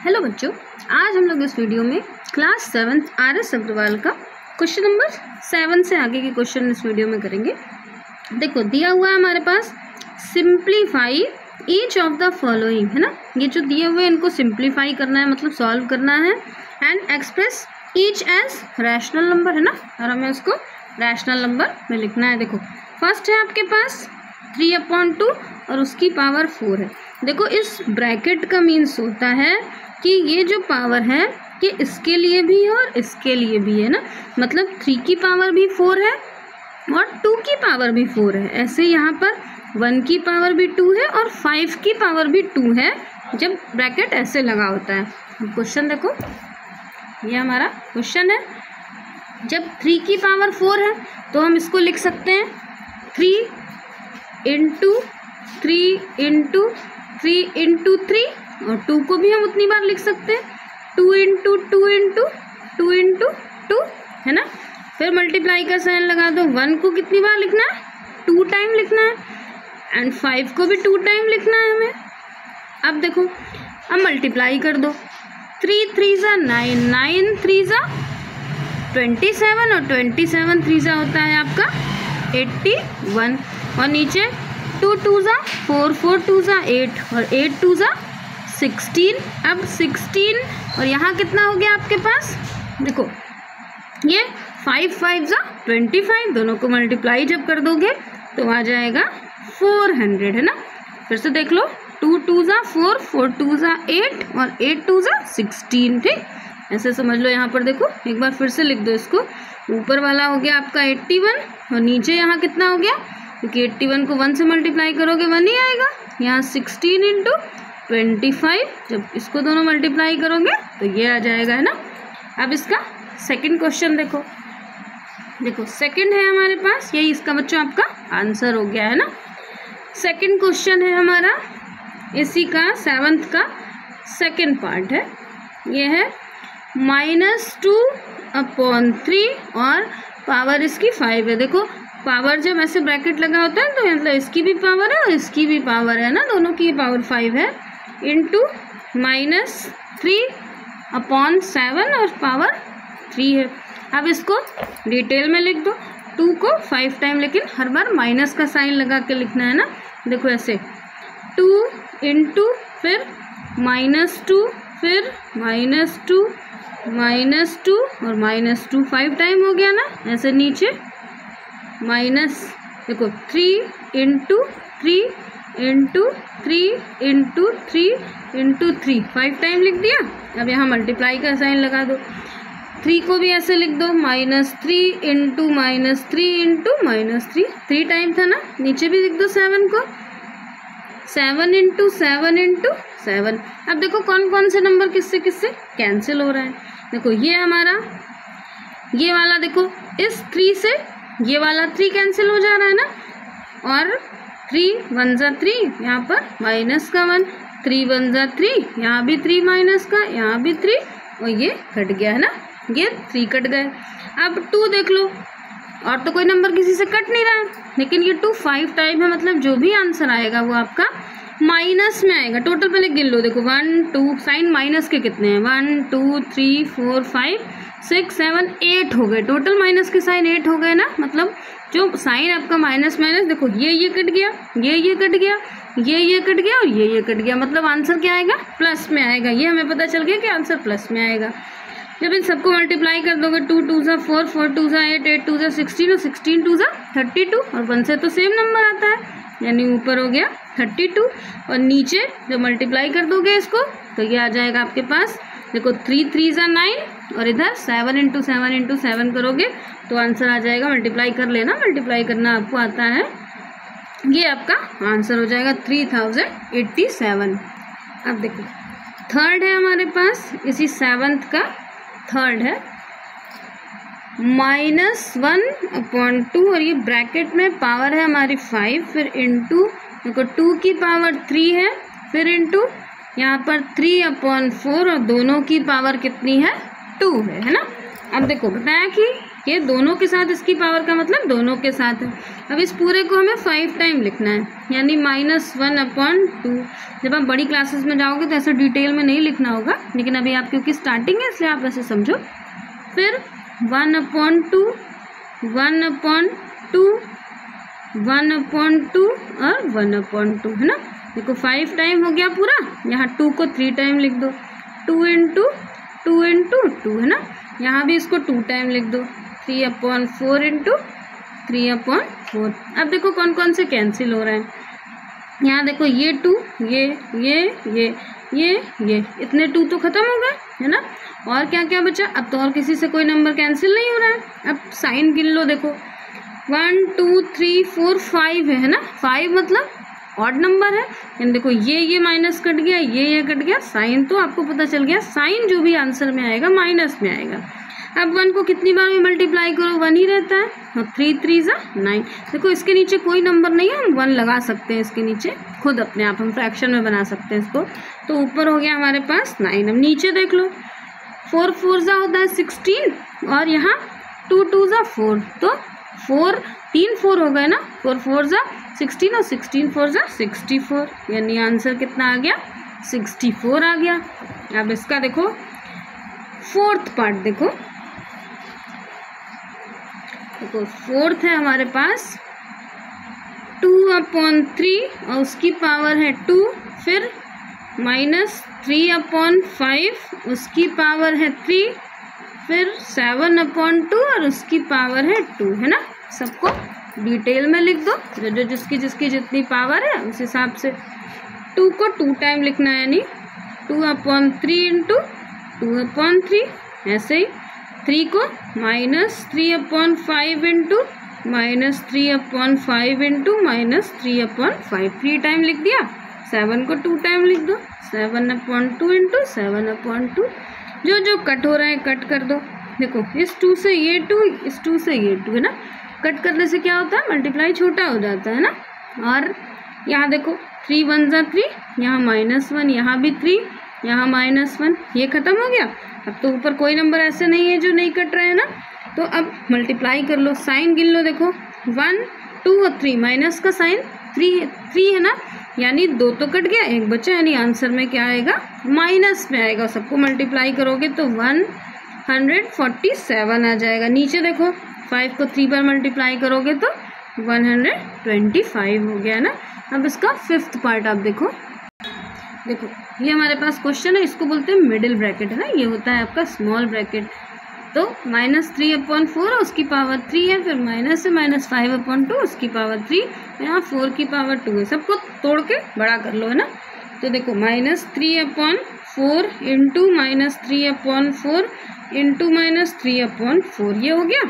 Hello बच्चों, आज हम लोग इस वीडियो में क्लास 7 RS अग्रवाल का क्वेश्चन नंबर 7 से आगे के क्वेश्चन इस वीडियो में करेंगे। देखो दिया हुआ है हमारे पास simplify each of the following, है ना। ये जो दिए हुए इनको सिंप्लीफाई करना है, मतलब सॉल्व करना है and express each as rational number, है ना। और हमें उसको रैशनल नंबर में लिखना है। देखो फर्स्ट है आपके पास 3/2 और उसकी पावर 4 है। देखो इस ब्रैकेट का मीन्स होता है कि ये जो पावर है ये इसके लिए भी है और इसके लिए भी है ना, मतलब 3 की पावर भी 4 है और 2 की पावर भी 4 है। ऐसे यहाँ पर 1 की पावर भी 2 है और 5 की पावर भी 2 है जब ब्रैकेट ऐसे लगा होता है। क्वेश्चन देखो, ये हमारा क्वेश्चन है। जब 3 की पावर 4 है तो हम इसको लिख सकते हैं 3 इंटू 3 इंटू 3 इंटू 3, और 2 को भी हम उतनी बार लिख सकते हैं 2 इंटू 2 इंटू 2 इंटू 2, है ना। फिर मल्टीप्लाई का साइन लगा दो। 1 को कितनी बार लिखना है? 2 टाइम लिखना है एंड 5 को भी 2 टाइम लिखना है हमें। अब देखो, अब मल्टीप्लाई कर दो। 3 3 ज़ा 9, 9 3 ज़ा 27 और 27 3 ज़ा होता है आपका 81, और नीचे 2 2 ज़ा 4, 4 2 ज़ा 8 और 8 2 ज़ा 16। अब 16 और यहाँ कितना हो गया आपके पास? देखो ये 5 5 ज़ा 25, दोनों को मल्टीप्लाई जब कर दोगे तो आ जाएगा 400, है ना। फिर से देख लो, 2 2 ज़ा 4, 4 2 ज़ा 8 और 8 2 ज़ा 16, ठीक। ऐसे समझ लो। यहाँ पर देखो एक बार फिर से लिख दो इसको। ऊपर वाला हो गया आपका 81 और नीचे यहाँ कितना हो गया, क्योंकि 81 को 1 से मल्टीप्लाई करोगे 1 ही आएगा। यहाँ 16 इंटू 25, जब इसको दोनों मल्टीप्लाई करोगे तो ये आ जाएगा, है ना। अब इसका सेकंड क्वेश्चन देखो। देखो सेकंड है हमारे पास, यही इसका बच्चों आपका आंसर हो गया, है ना। सेकंड क्वेश्चन है हमारा, इसी का 7th का सेकंड पार्ट है। ये है -2/3 और पावर इसकी 5 है। देखो पावर जब ऐसे ब्रैकेट लगा होता है तो मतलब इसकी भी पावर है और इसकी भी पावर है ना, दोनों की पावर 5 है, इंटू -3/7 और पावर 3 है। अब इसको डिटेल में लिख दो। 2 को 5 टाइम, लेकिन हर बार माइनस का साइन लगा के लिखना है ना। देखो ऐसे 2 इंटू फिर -2 फिर -2 -2 और -2 5 टाइम हो गया ना। ऐसे नीचे माइनस, देखो 3 into 3 into 3 into 3 into 3 5 time लिख दिया। अब यहाँ मल्टीप्लाई का साइन लगा दो। 3 को भी ऐसे लिख दो, -3 इंटू -3 इंटू -3 3 टाइम था ना। नीचे भी लिख दो 7 को, 7 इंटू 7 इंटू 7। अब देखो कौन कौन से नंबर किससे किससे कैंसिल हो रहा है। देखो ये हमारा ये वाला, देखो इस 3 से ये वाला 3 कैंसिल हो जा रहा है ना, और 3 1 ज़ा 3, यहाँ पर माइनस का 1, 3 1 ज़ा 3, यहाँ भी 3 माइनस का, यहाँ भी 3, और ये कट गया, है ना। ये 3 कट गए। अब 2 देख लो, और तो कोई नंबर किसी से कट नहीं रहा है, लेकिन ये 2 5 टाइम है, मतलब जो भी आंसर आएगा वो आपका माइनस में आएगा। टोटल पहले गिन लो। देखो 1 2 साइन माइनस के कितने हैं, 1 2 3 4 5 6 7 8 हो गए। टोटल माइनस के साइन 8 हो गए ना, मतलब जो साइन आपका माइनस माइनस, देखो ये कट गया, ये कट गया, ये कट गया और ये कट गया, मतलब आंसर क्या आएगा? प्लस में आएगा। ये हमें पता चल गया कि आंसर प्लस में आएगा। जब इन सबको मल्टीप्लाई कर दोगे 2 2 ज़ा 4, 4 2 ज़ा 8, 8 2 ज़ा 16 और 16 2 ज़ा 32, और 1 से तो सेम नंबर आता है, यानी ऊपर हो गया 32, और नीचे जब मल्टीप्लाई कर दोगे इसको तो ये आ जाएगा आपके पास। देखो 3 3 ज़ा 9 और इधर 7 इंटू 7 इंटू 7 करोगे तो आंसर आ जाएगा। मल्टीप्लाई कर लेना, मल्टीप्लाई करना आपको आता है। ये आपका आंसर हो जाएगा 3087। अब देखो थर्ड है हमारे पास, इसी 7th का थर्ड है -1/2 और ये ब्रैकेट में पावर है हमारी 5, फिर इंटू देखो 2 की पावर 3 है, फिर इंटू यहाँ पर 3/4 और दोनों की पावर कितनी है? 2 है ना। अब देखो बताया कि ये दोनों के साथ इसकी पावर का मतलब दोनों के साथ है। अब इस पूरे को हमें 5 टाइम लिखना है, यानी -1/2। जब आप बड़ी क्लासेस में जाओगे तो ऐसे डिटेल में नहीं लिखना होगा, लेकिन अभी आप क्योंकि स्टार्टिंग है इसलिए आप ऐसे समझो। फिर 1/2, 1/2, 1/2 और 1/2 है ना। देखो 5 टाइम हो गया पूरा, यहाँ 2 को 3 टाइम लिख दो, 2 × 2 × 2 है ना। यहाँ भी इसको 2 टाइम लिख दो, 3/4 × 3/4। अब देखो कौन कौन से कैंसिल हो रहे हैं। यहाँ देखो ये 2, ये इतने 2 तो खत्म हो गए है ना। और क्या क्या बचा, अब तो और किसी से कोई नंबर कैंसिल नहीं हो रहा है। अब साइन गिन लो, देखो 1 2 3 4 5 है ना। 5 मतलब ऑड नंबर है, यानी देखो ये माइनस कट गया, ये कट गया, साइन तो आपको पता चल गया, साइन जो भी आंसर में आएगा माइनस में आएगा। अब 1 को कितनी बार में मल्टीप्लाई करो, 1 ही रहता है, और 3 3 9। देखो इसके नीचे कोई नंबर नहीं है, हम 1 लगा सकते हैं इसके नीचे खुद अपने आप, हम फ्रैक्शन में बना सकते हैं इसको। तो ऊपर हो गया हमारे पास 9। अब नीचे देख लो, 4 4 होता है 16, और यहाँ 2 2 4, तो 4 3 4 हो गए ना, 4 4 16 और 16 4 64, यानी आंसर कितना आ गया, 64 आ गया। अब इसका देखो फोर्थ पार्ट, देखो 4th है हमारे पास 2/3 और उसकी पावर है 2, फिर -3/5 उसकी पावर है 3, फिर 7/2 और उसकी पावर है 2 है ना। सबको डिटेल में लिख दो, जो जिसकी जितनी पावर है उस हिसाब से। 2 को 2 टाइम लिखना है, यानी 2/3 × 2/3, ऐसे ही 3 को -3/5 × -3/5 × -3/5, 3 टाइम लिख दिया। 7 को 2 टाइम लिख दो, 7/2 × 7/2। जो कट हो रहे हैं कट कर दो। देखो इस 2 से ये 2, इस 2 से ये 2 है ना। कट करने से क्या होता है, मल्टीप्लाई छोटा हो जाता है ना। और यहाँ देखो 3 1 3, यहाँ -1, यहाँ भी 3, यहाँ -1, ये खत्म हो गया। अब तो ऊपर कोई नंबर ऐसे नहीं है जो नहीं कट रहे हैं ना। तो अब मल्टीप्लाई कर लो, साइन गिन लो। देखो 1 2 और 3, माइनस का साइन 3 है ना, यानी 2 तो कट गया, 1 बचा, यानी आंसर में क्या आएगा, माइनस में आएगा। सबको मल्टीप्लाई करोगे तो 147 आ जाएगा। नीचे देखो 5 को 3 बार मल्टीप्लाई करोगे तो 125 हो गया ना। अब इसका 5th पार्ट आप देखो ये हमारे पास क्वेश्चन है, इसको बोलते हैं मिडिल ब्रैकेट है ना। ये होता है आपका स्मॉल ब्रैकेट। तो -3/4 उसकी पावर 3 है, फिर माइनस से -5/2 उसकी पावर 3, यहाँ 4 की पावर 2 है। सबको तोड़ के बड़ा कर लो है ना। तो देखो -3/4 × -3/4 × -3/4, ये हो गया।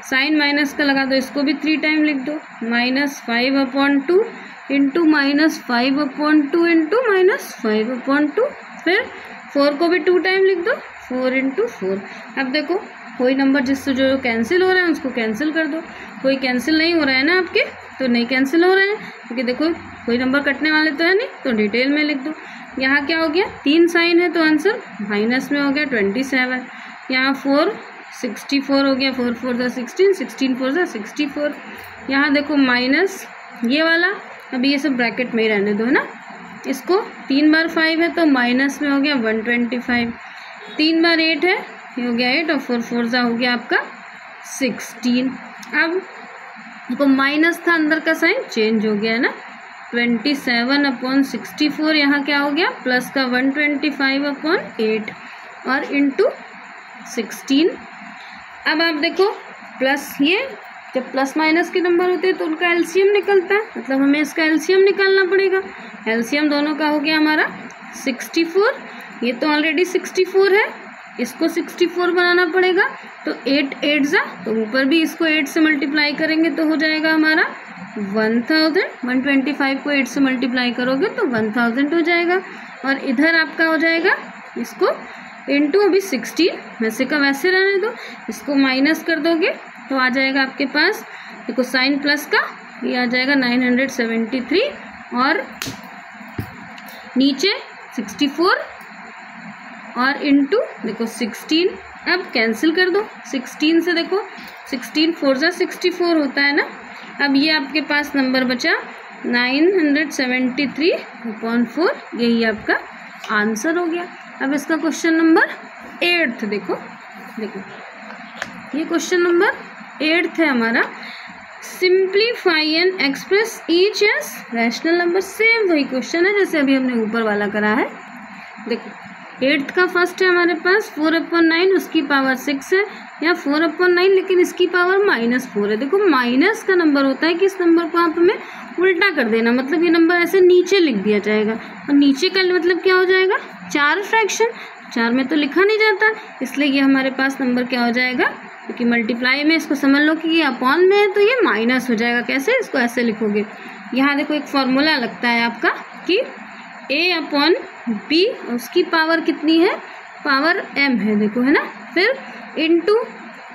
साइन माइनस का लगा दो, इसको भी 3 टाइम लिख दो, -5/2 × -5/2 × -5/2, फिर 4 को भी 2 टाइम लिख दो, 4 × 4। अब देखो कोई नंबर जिससे जो कैंसिल हो रहा है उसको कैंसिल कर दो। कोई कैंसिल नहीं हो रहा है ना आपके, तो नहीं कैंसिल हो रहे हैं, क्योंकि देखो कोई नंबर कटने वाले तो है नहीं, तो डिटेल में लिख दो। यहाँ क्या हो गया, 3 साइन है तो आंसर माइनस में हो गया 27। यहाँ 4 64 हो गया, 4 4 16, 16 4 64। यहाँ देखो माइनस ये वाला, अभी ये सब ब्रैकेट में ही रहने दो है ना। इसको 3 बार 5 है तो माइनस में हो गया 125, 3 बार 8 है, ये हो गया 8, और 4 4 हो गया आपका 16। अब देखो माइनस था, अंदर का साइन चेंज हो गया है ना। 27/64, यहाँ क्या हो गया, प्लस का 125/8 और इंटू 16। अब आप देखो प्लस, ये जब प्लस माइनस के नंबर होते हैं तो उनका एलसीएम निकलता है, मतलब हमें इसका एलसीएम निकालना पड़ेगा। एलसीएम दोनों का हो गया हमारा 64, ये तो ऑलरेडी 64 है, इसको 64 बनाना पड़ेगा। तो 8 8 तो ऊपर भी इसको 8 से मल्टीप्लाई करेंगे तो हो जाएगा हमारा 1000। 125 को 8 से मल्टीप्लाई करोगे तो 1000 हो जाएगा। और इधर आपका हो जाएगा इसको इंटू अभी 16, वैसे का वैसे रहने दो, इसको माइनस कर दोगे तो आ जाएगा आपके पास, देखो साइन प्लस का ये आ जाएगा 973, और नीचे 64 और इंटू देखो 16, अब कैंसिल कर दो 16 से, देखो 16 4 जा 64 होता है ना। अब ये आपके पास नंबर बचा 973/4, यही आपका आंसर हो गया। अब इसका क्वेश्चन नंबर 8 देखो ये क्वेश्चन नंबर 8 है हमारा। Simplify and express each as rational number. Same वही क्वेश्चन है जैसे अभी हमने ऊपर वाला करा है। देखो 8th का फर्स्ट है हमारे पास 4/9, उसकी पावर 6 है, या 4/9 लेकिन इसकी पावर -4 है। देखो माइनस का नंबर होता है कि इस नंबर को आप हमें उल्टा कर देना, मतलब ये नंबर ऐसे नीचे लिख दिया जाएगा, और नीचे का मतलब क्या हो जाएगा 4 फ्रैक्शन, 4 में तो लिखा नहीं जाता, इसलिए ये हमारे पास नंबर क्या हो जाएगा, क्योंकि मल्टीप्लाई में इसको समझ लो कि ये अपॉन में है तो ये माइनस हो जाएगा। कैसे, इसको ऐसे लिखोगे। यहाँ देखो एक फॉर्मूला लगता है आपका कि A/B, उसकी पावर कितनी है, पावर m है, देखो है ना, फिर into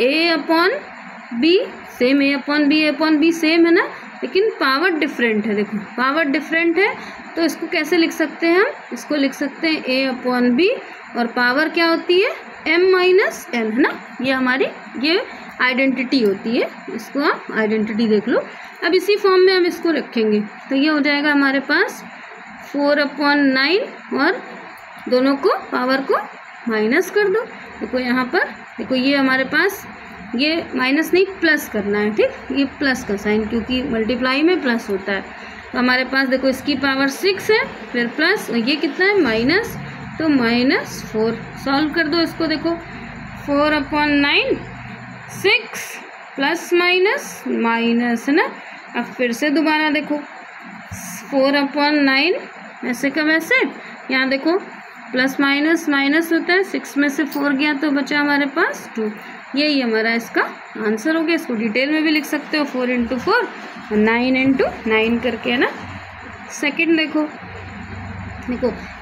A/B, same A/B same है ना, लेकिन पावर डिफरेंट है। देखो पावर डिफरेंट है तो इसको कैसे लिख सकते हैं हम, इसको लिख सकते हैं A/B, और पावर क्या होती है m-n है ना, ये हमारी ये आइडेंटिटी होती है, इसको आप आइडेंटिटी देख लो। अब इसी फॉर्म में हम इसको रखेंगे तो ये हो जाएगा हमारे पास 4/9, और दोनों को पावर को माइनस कर दो। देखो यहाँ पर देखो ये हमारे पास ये माइनस नहीं प्लस करना है, ठीक, ये प्लस का साइन क्योंकि मल्टीप्लाई में प्लस होता है। तो हमारे पास देखो इसकी पावर 6 है, फिर प्लस, और ये कितना है माइनस, तो -4। सॉल्व कर दो इसको। देखो 4/9 6 प्लस माइनस है ना। अब फिर से दोबारा देखो 4/9 ऐसे का वैसे, यहाँ देखो प्लस माइनस होता है, 6 में से 4 गया तो बचा हमारे पास 2। यही हमारा इसका आंसर हो गया। इसको डिटेल में भी लिख सकते हो 4 × 4 और 9 × 9 करके, है ना। सेकंड देखो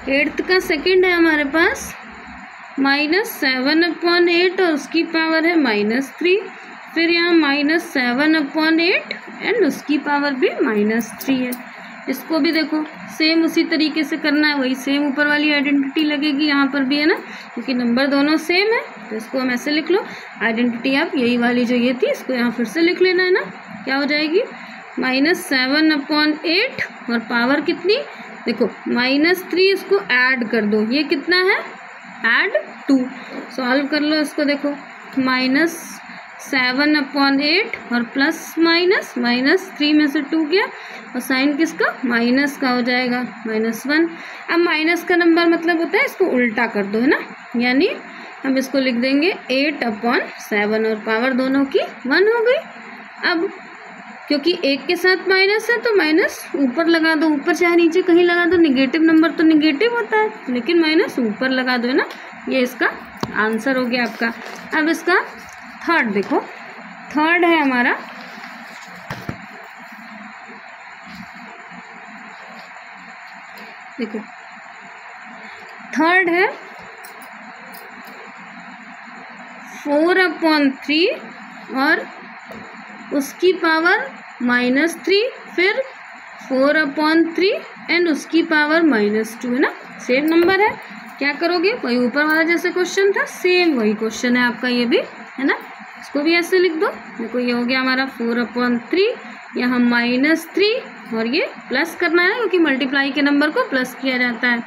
8th का सेकंड है हमारे पास -7/8, और उसकी पावर है -3, फिर यहाँ -7/8 एंड उसकी पावर भी -3 है। इसको भी देखो सेम उसी तरीके से करना है, वही सेम ऊपर वाली आइडेंटिटी लगेगी यहाँ पर भी, है ना, क्योंकि नंबर दोनों सेम है। तो इसको हम ऐसे लिख लो, आइडेंटिटी आप यही वाली जो ये थी इसको यहाँ फिर से लिख लेना है ना। क्या हो जाएगी -7/8, और पावर कितनी, देखो -3, इसको ऐड कर दो, ये कितना है ऐड 2। सॉल्व कर लो इसको। देखो -7/8 और प्लस -3 में से 2 गया, और साइन किसका माइनस का हो जाएगा -1। अब माइनस का नंबर मतलब होता है इसको उल्टा कर दो, है ना, यानी हम इसको लिख देंगे 8/7, और पावर दोनों की 1 हो गई। अब क्योंकि एक के साथ माइनस है तो माइनस ऊपर लगा दो, ऊपर चाहे नीचे कहीं लगा दो, निगेटिव नंबर तो निगेटिव होता है, लेकिन माइनस ऊपर लगा दो, है ना। ये इसका आंसर हो गया आपका। अब इसका थर्ड देखो, थर्ड है हमारा देखो थर्ड है 4/3 और उसकी पावर -3, फिर 4/3 एंड उसकी पावर -2, है ना। सेम नंबर है, क्या करोगे, वही ऊपर वाला जैसे क्वेश्चन था सेम वही क्वेश्चन है आपका, ये भी है ना। इसको भी ऐसे लिख दो। देखो ये हो गया हमारा 4/3, यहाँ -3, और ये प्लस करना है क्योंकि मल्टीप्लाई के नंबर को प्लस किया जाता है,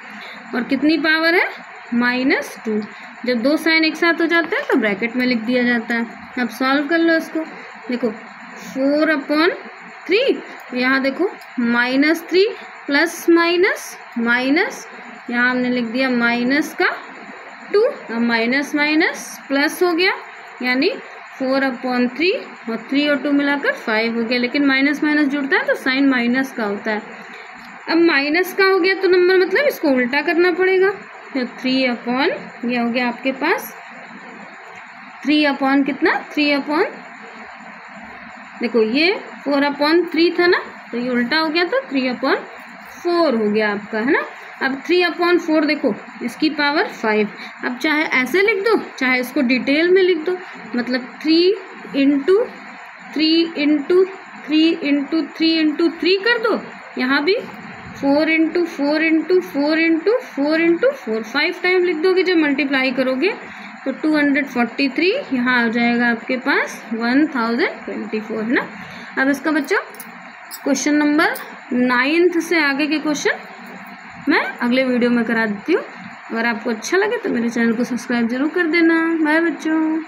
और कितनी पावर है -2। जब दो साइन एक साथ हो जाते हैं तो ब्रैकेट में लिख दिया जाता है। अब सॉल्व कर लो इसको। देखो 4/3, यहाँ देखो -3 प्लस माइनस, यहाँ हमने लिख दिया माइनस का 2, अब माइनस प्लस हो गया, यानी 4/3, और 3 और 2 मिलाकर 5 हो गया, लेकिन माइनस जुड़ता है तो साइन माइनस का होता है। अब माइनस का हो गया तो नंबर मतलब इसको उल्टा करना पड़ेगा, तो 3/, यह हो गया आपके पास 3/ कितना 3/, देखो ये 4/3 था ना, तो ये उल्टा हो गया तो 3/4 हो गया आपका, है ना। अब 3/4 देखो इसकी पावर 5। अब चाहे ऐसे लिख दो चाहे इसको डिटेल में लिख दो, मतलब 3 × 3 × 3 × 3 × 3 कर दो। यहाँ भी 4 × 4 × 4 × 4 × 4 5 टाइम लिख दोगे जब मल्टीप्लाई करोगे, तो 243 यहाँ आ जाएगा आपके पास 1024 है ना। अब इसका बच्चों क्वेश्चन नंबर 9 से आगे के क्वेश्चन मैं अगले वीडियो में करा देती हूँ। अगर आपको अच्छा लगे तो मेरे चैनल को सब्सक्राइब जरूर कर देना। बाय बच्चों।